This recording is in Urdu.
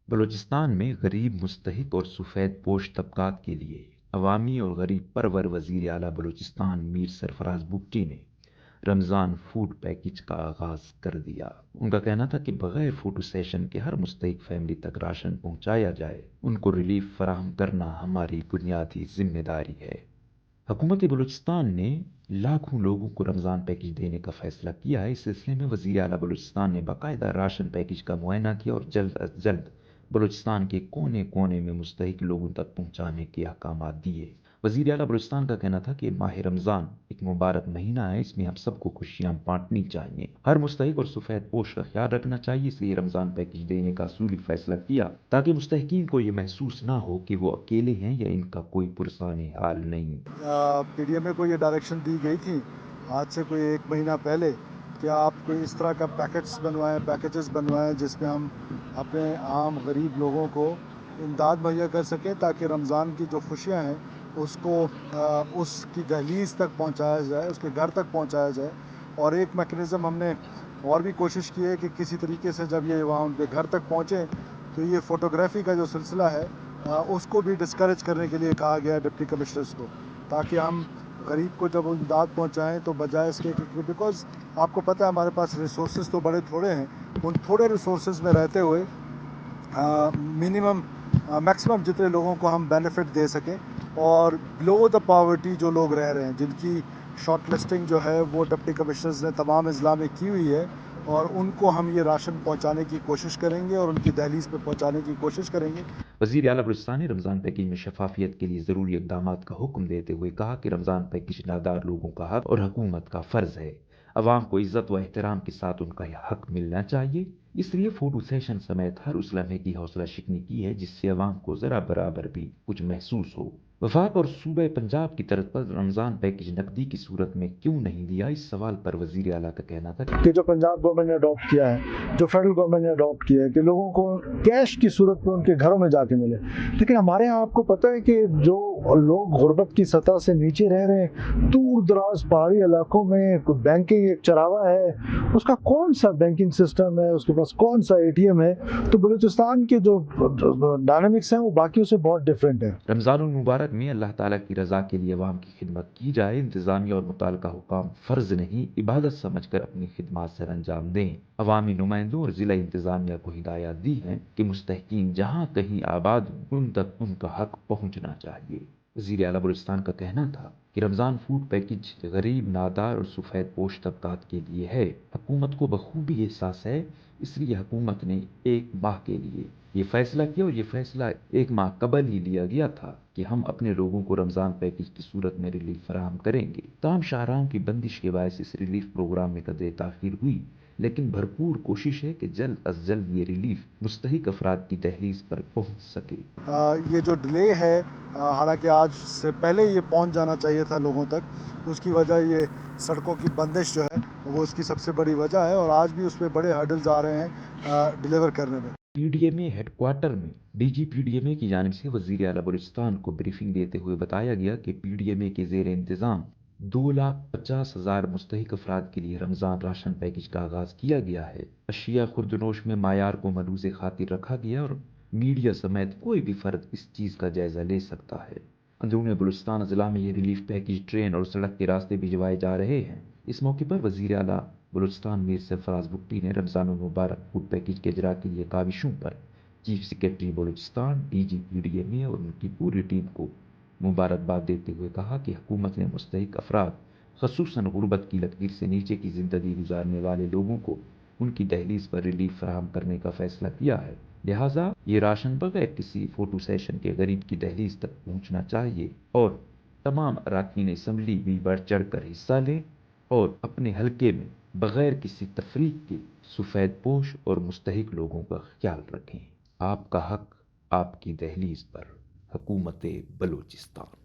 بلوچستان میں غریب مستحق اور سفید پوش طبقات کے لیے عوامی اور غریب پرور وزیر اعلیٰ بلوچستان میر سرفراز بگٹی نے رمضان فوڈ پیکج کا آغاز کر دیا۔ ان کا کہنا تھا کہ بغیر فوٹو سیشن کے ہر مستحق فیملی تک راشن پہنچایا جائے، ان کو ریلیف فراہم کرنا ہماری بنیادی ذمہ داری ہے۔ حکومت بلوچستان نے لاکھوں لوگوں کو رمضان پیکج دینے کا فیصلہ کیا ہے۔ اس سلسلے میں وزیر اعلیٰ بلوچستان نے باقاعدہ راشن پیکج کا معائنہ کیا اور جلد از جلد بلوچستان کے کونے کونے میں مستحق لوگوں تک پہنچانے کے احکامات دیے۔ وزیر اعلیٰ بلوچستان کا کہنا تھا کہ ماہ رمضان ایک مبارک مہینہ ہے، اس میں ہم سب کو خوشیاں بانٹنی چاہیے، ہر مستحق اور سفید پوش کا خیال رکھنا چاہیے، اس لیے رمضان پیکج دینے کا اصولی فیصلہ کیا تاکہ مستحقین کو یہ محسوس نہ ہو کہ وہ اکیلے ہیں یا ان کا کوئی پرسان حال نہیں۔ پی ڈی ایم اے کو یہ ڈائریکشن دی گئی تھی آج سے کوئی 1 مہینہ پہلے کہ آپ کوئی اس طرح کا پیکیجز بنوائیں جس میں ہم اپنے عام غریب لوگوں کو امداد مہیا کر سکیں تاکہ رمضان کی جو خوشیاں ہیں اس کو اس کی دہلیز تک پہنچایا جائے، اس کے گھر تک پہنچایا جائے۔ اور ایک میکنزم ہم نے اور بھی کوشش کی ہے کہ کسی طریقے سے جب یہ وہاں ان کے گھر تک پہنچے تو یہ فوٹوگرافی کا جو سلسلہ ہے اس کو بھی ڈسکریج کرنے کے لیے کہا گیا ہے ڈپٹی کمشنرز کو، تاکہ ہم غریب کو جب امداد پہنچائیں تو بجائے اس کے، بیکاز آپ کو پتہ ہے ہمارے پاس ریسورسز تو بڑے تھوڑے ہیں، ان تھوڑے ریسورسز میں رہتے ہوئے میکسیمم جتنے لوگوں کو ہم بینیفٹ دے سکیں، اور بلو دا پاورٹی جو لوگ رہ رہے ہیں جن کی شارٹ لسٹنگ جو ہے وہ ڈپٹی کمشنرز نے تمام اضلاع میں کی ہوئی ہے، اور ان کو ہم یہ راشن پہنچانے کی کوشش کریں گے اور ان کی دہلیز پہ پہنچانے کی کوشش کریں گے۔ وزیر اعلیٰ بلوچستان نے رمضان پیکج میں شفافیت کے لیے ضروری اقدامات کا حکم دیتے ہوئے کہا کہ رمضان پیکج نادار لوگوں کا حق اور حکومت کا فرض ہے۔ عوام کو عزت و احترام کے ساتھ ان کا حق ملنا چاہیے، اس لیے فوٹو سیشن سمیت ہر اس لمحے کی حوصلہ شکنی کی ہے جس سے عوام کو ذرا برابر بھی کچھ محسوس ہو۔ وفاق اور صوبہ پنجاب کی طرف پر رمضان پیکج نقدی کی صورت میں کیوں نہیں دیا، اس سوال پر وزیر اعلیٰ کا کہنا تھا کہ جو پنجاب گورنمنٹ نے اڈاپٹ کیا ہے، جو فیڈرل گورنمنٹ نے اڈاپٹ کیا ہے کہ لوگوں کو کیش کی صورت میں ان کے گھروں میں جا کے ملے، لیکن ہمارے یہاں آپ کو پتہ ہے کہ جو لوگ غربت کی سطح سے نیچے رہ رہے ہیں، دور دراز پہاڑی علاقوں میں بینکنگ ایک چراوا ہے، اس کا کون سا بینکنگ سسٹم ہے، اس کے پاس کون سا اے ٹی ایم ہے، تو بلوچستان کے جو ڈائنامکس ہیں وہ باقیوں سے بہت ڈفرینٹ ہے۔ رمضان المبارک میں اللہ تعالیٰ کی رضا کے لیے عوام کی خدمت کی جائے، انتظامیہ اور متعلقہ حکام فرض نہیں عبادت سمجھ کر اپنی خدمات سر انجام دیں۔ عوامی نمائندوں اور ضلع انتظامیہ کو ہدایات دی ہیں کہ مستحقین جہاں کہیں آباد ان تک ان کا حق پہنچنا چاہیے۔ وزیر اعلیٰ بلوچستان کا کہنا تھا کہ رمضان فوڈ پیکج غریب، نادار اور سفید پوش طبقات کے لیے ہے۔ حکومت کو بخوبی احساس ہے، اس لیے حکومت نے 1 ماہ کے لیے یہ فیصلہ کیا، اور یہ فیصلہ 1 ماہ قبل ہی لیا گیا تھا کہ ہم اپنے لوگوں کو رمضان پیکج کی صورت میں ریلیف فراہم کریں گے۔ تاہم شاہراہوں کی بندش کے باعث اس ریلیف پروگرام میں قدرے تاخیر ہوئی، لیکن بھرپور کوشش ہے کہ جلد از جلد یہ ریلیف مستحق افراد کی دہلیز پر پہنچ سکے۔ یہ جو ڈیلے ہے، حالانکہ آج سے پہلے یہ پہنچ جانا چاہیے تھا لوگوں تک، اس کی وجہ یہ سڑکوں کی بندش جو ہے وہ اس کی سب سے بڑی وجہ ہے، اور آج بھی اس پہ بڑے ہرڈلز آ رہے ہیں ڈیلیور کرنے میں۔ P D M A head quarter میں D G P D M A کی جانب سے وزیر اعلیٰ بلوچستان کو بریفنگ دیتے ہوئے بتایا گیا کہ پی ڈی ایم اے کے زیر انتظام 2,50,000 مستحق افراد کے لیے رمضان راشن پیکج کا آغاز کیا گیا ہے۔ اشیاء خوردنوش میں معیار کو ملحوظ خاطر رکھا گیا اور میڈیا سمیت کوئی بھی فرد اس چیز کا جائزہ لے سکتا ہے۔ اندرون بلوچستان اضلاع میں یہ ریلیف پیکج ٹرین اور سڑک کے راستے بھجوائے جا رہے ہیں۔ اس موقع پر وزیر اعلیٰ بلوچستان میر سرفراز بگٹی نے رمضان المبارک فوڈ پیکج کے اجرا کے لیے کاوشوں پر chief secretary Balochistan, D G P D M A اور ان کی پوری ٹیم کو مبارکباد دیتے ہوئے کہا کہ حکومت نے مستحق افراد، خصوصاً غربت کی لکیر سے نیچے کی زندگی گزارنے والے لوگوں کو ان کی دہلیز پر ریلیف فراہم کرنے کا فیصلہ کیا ہے، لہٰذا یہ راشن بغیر کسی فوٹو سیشن کے غریب کی دہلیز تک پہنچنا چاہیے، اور تمام اراکین اسمبلی بھی بڑھ چڑھ کر حصہ لیں اور اپنے حلقے میں بغیر کسی تفریق کے سفید پوش اور مستحق لوگوں کا خیال رکھیں۔ آپ کا حق، آپ کی دہلیز پر، حکومت بلوچستان۔